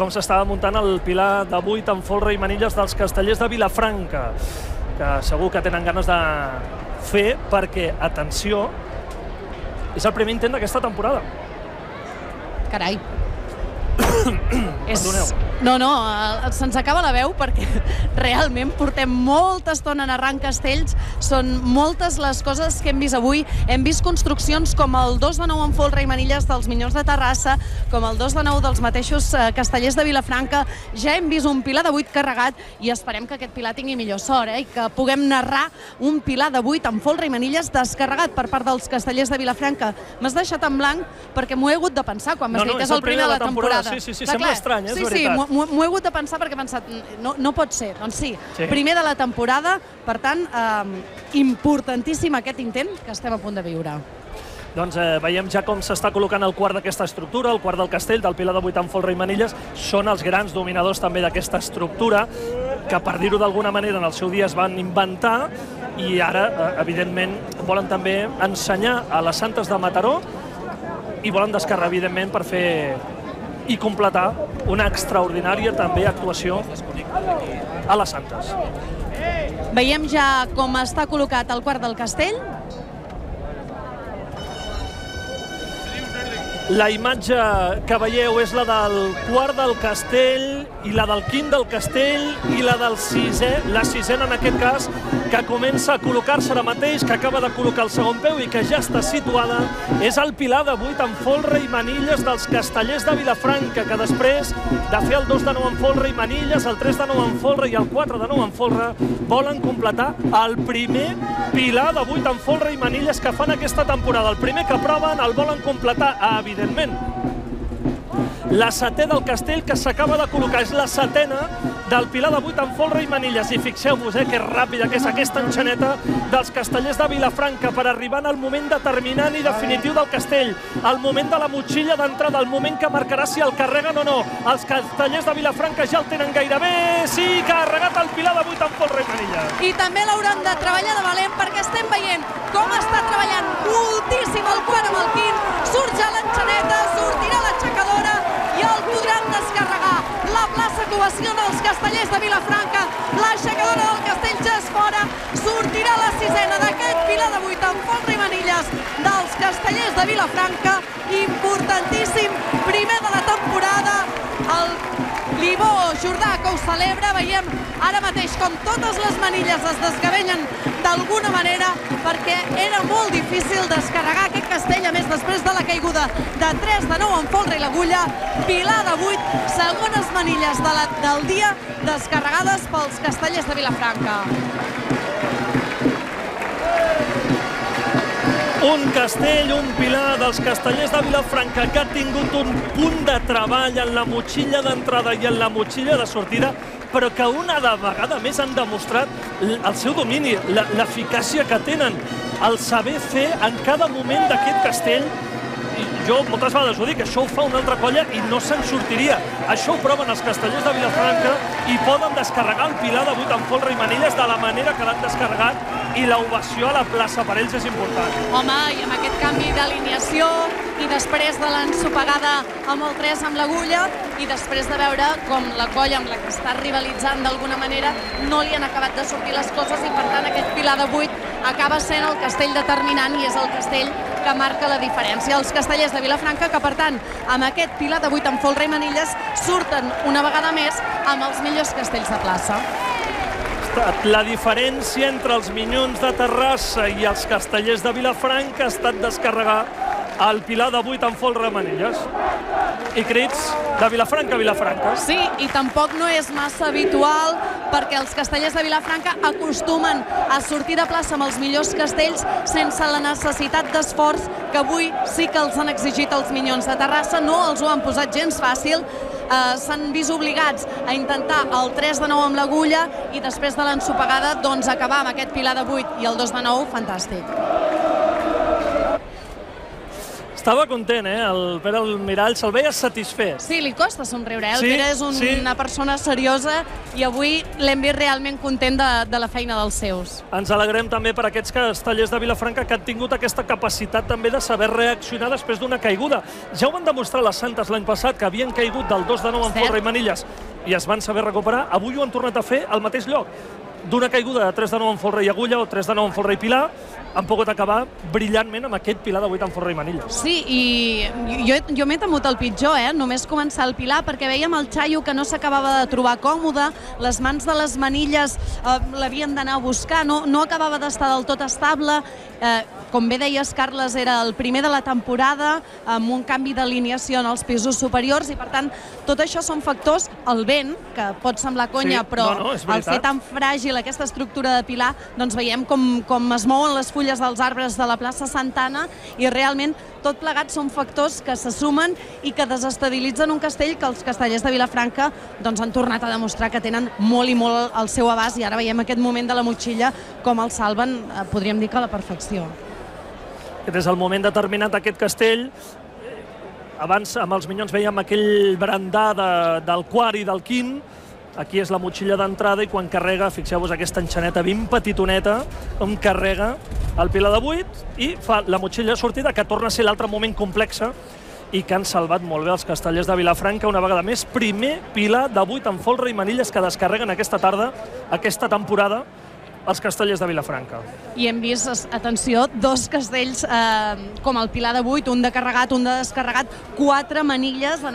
com s'estava muntant el pilar de 8 amb folre i manilles dels Castellers de Vilafranca, que segur que tenen ganes de fer perquè, atenció, és el primer intent d'aquesta temporada. Carai. Perdoneu. No, se'ns acaba la veu perquè realment portem molta estona narrant castells. Són moltes les coses que hem vist avui. Hem vist construccions com el 2-9 en folre i manilles dels Minyons de Terrassa, com el 2-9 dels mateixos Castellers de Vilafranca. Ja hem vist un pilar de 8 carregat i esperem que aquest pilar tingui millor sort, i que puguem narrar un pilar de 8 en folre i manilles descarregat per part dels Castellers de Vilafranca. M'has deixat en blanc perquè m'ho he hagut de pensar quan m'has dit que és el primer de la temporada. Sí, sembla estrany, és veritat. Sí, m'ho he hagut de pensar perquè he pensat, no pot ser. Doncs sí, primer de la temporada, per tant, importantíssim aquest intent que estem a punt de viure. Doncs veiem ja com s'està col·locant el quart d'aquesta estructura, el quart del castell, del pilar de 8 amb folre i manilles. Són els grans dominadors també d'aquesta estructura, que per dir-ho d'alguna manera en el seu dia es van inventar i ara, evidentment, volen també ensenyar a les Santes de Mataró i volen descarregar, evidentment, per fer i completar una extraordinària també actuació a les Santes. Veiem ja com està col·locat el quart del castell. La imatge que veieu és la del quart del castell i la del quint del castell i la del sisè, la sisena en aquest cas, que comença a col·locar-se ara mateix, que acaba de col·locar el segon peu i que ja està situada, és el pilar de 8 en folre i manilles dels Castellers de Vilafranca, que després de fer el 2-9 en folre i manilles, el 3-9 en folre i el 4-9 en folre, volen completar el primer pilar de 8 en folre i manilles que fan aquesta temporada. El primer que proven el volen completar, evidentment. La setè del castell que s'acaba de col·locar, és la setena del pilar de 8 en folre i manilles. I fixeu-vos que ràpida que és aquesta enxaneta dels Castellers de Vilafranca per arribar al moment determinant i definitiu del castell, el moment de la motxilla d'entrada, el moment que marcarà si el carreguen o no. Els Castellers de Vilafranca ja el tenen gairebé. Sí, carregat el pilar de 8 en folre i manilles. I també l'hauran de treballar de valent perquè estem veient com està treballant moltíssim el quart amb el quint. Surt ja l'enxaneta, sortirà l'aixecadora i el podran descarregar. La plaça Covació dels Castellers de Vilafranca, l'aixecadora del castell ja és fora, sortirà la sisena d'aquest pilar de 8 en folre i manilles dels Castellers de Vilafranca, importantíssim, primer de la temporada, el Libó Jordà que ho celebra. Veiem ara mateix com totes les manilles es desgavellen d'alguna manera perquè era molt difícil descarregar aquest castell, a més després de la caiguda de 3-9 en folre i l'agulla. Pilar de 8, segones manilles del dia descarregades pels Castellers de Vilafranca. Un castell, un pilar dels Castellers de Vilafranca que ha tingut un punt de treball en la motxilla d'entrada i en la motxilla de sortida, però que una vegada més han demostrat el seu domini, l'eficàcia que tenen, el saber fer en cada moment d'aquest castell. Jo moltes vegades ho dic, això ho fa una altra colla i no se'n sortiria. Això ho proven els Castellers de Vilafranca i poden descarregar el pilar de 8 en folre i manilles de la manera que l'han descarregat i l'ovació a la plaça per ells és important. Home, i amb aquest canvi d'alineació i després de l'ensopegada amb el 3 amb l'agulla i després de veure com la colla amb la que està rivalitzant d'alguna manera no li han acabat de sortir les coses i per tant aquest pilar de 8 acaba sent el castell determinant i és el castell que marca la diferència. Els Castellers de Vilafranca que per tant amb aquest pilar de 8 en folre i manilles surten una vegada més amb els millors castells de plaça. La diferència entre els Minyons de Terrassa i els Castellers de Vilafranca ha estat descarregar el pilar de 8 en folre i manilles. I crits de Vilafranca a Vilafranca. Sí, i tampoc no és massa habitual perquè els Castellers de Vilafranca acostumen a sortir de plaça amb els millors castells sense la necessitat d'esforç que avui sí que els han exigit els Minyons de Terrassa. No els ho han posat gens fàcil. S'han vist obligats a intentar el 3-9 amb l'agulla i després de l'ensopegada doncs acabar amb aquest pilar de 8 i el 2-9, fantàstic. Estava content, el Pere Almirall, se'l veia satisfet. Sí, li costa somriure, El Sí, Pere és una persona seriosa i avui l'hem vist realment content de la feina dels seus. Ens alegrem també per aquests castellers de Vilafranca que han tingut aquesta capacitat també de saber reaccionar després d'una caiguda. Ja ho van demostrar les Santes l'any passat, que havien caigut del 2-9 en Folra i Manilles i es van saber recuperar. Avui ho han tornat a fer al mateix lloc. D'una caiguda de 3-9 en Folra i Agulla o 3-9 en Folra i Pilar, han pogut acabar brillantment amb aquest Pilar de 8 en Folra i Manilles. Sí, i jo m'he temut el pitjor, només començar el Pilar, perquè veiem el Chayo que no s'acabava de trobar còmode, les mans de les manilles l'havien d'anar a buscar, no acabava d'estar del tot estable. Com bé deies, Carles, era el primer de la temporada, amb un canvi d'alineació en els pisos superiors, i per tant, tot això són factors, el vent, que pot semblar conya, però al ser tan fràgil aquesta estructura de Pilar, doncs veiem com es mouen les fulles dels arbres de la plaça Santana, i realment tot plegat són factors que se sumen i que desestabilitzen un castell que els castellers de Vilafranca doncs han tornat a demostrar que tenen molt i molt al seu abast, i ara veiem aquest moment de la motxilla com el salven, podríem dir que a la perfecció. Aquest és el moment determinat d'aquest castell. Abans amb els Minyons veiem aquell brandar del quart i del quint. Aquí és la motxilla d'entrada i quan carrega, fixeu-vos aquesta enxaneta ben petitoneta, on carrega el Pilar de 8 i fa la motxilla de sortida, que torna a ser l'altre moment complex i que han salvat molt bé els castellers de Vilafranca una vegada més. Primer Pilar de 8 en Folra i Manilles que descarreguen aquesta tarda, aquesta temporada, els castellers de Vilafranca. I hem vist, atenció, dos castells com el Pilar de 8, un de carregat, un de descarregat, 4 manilles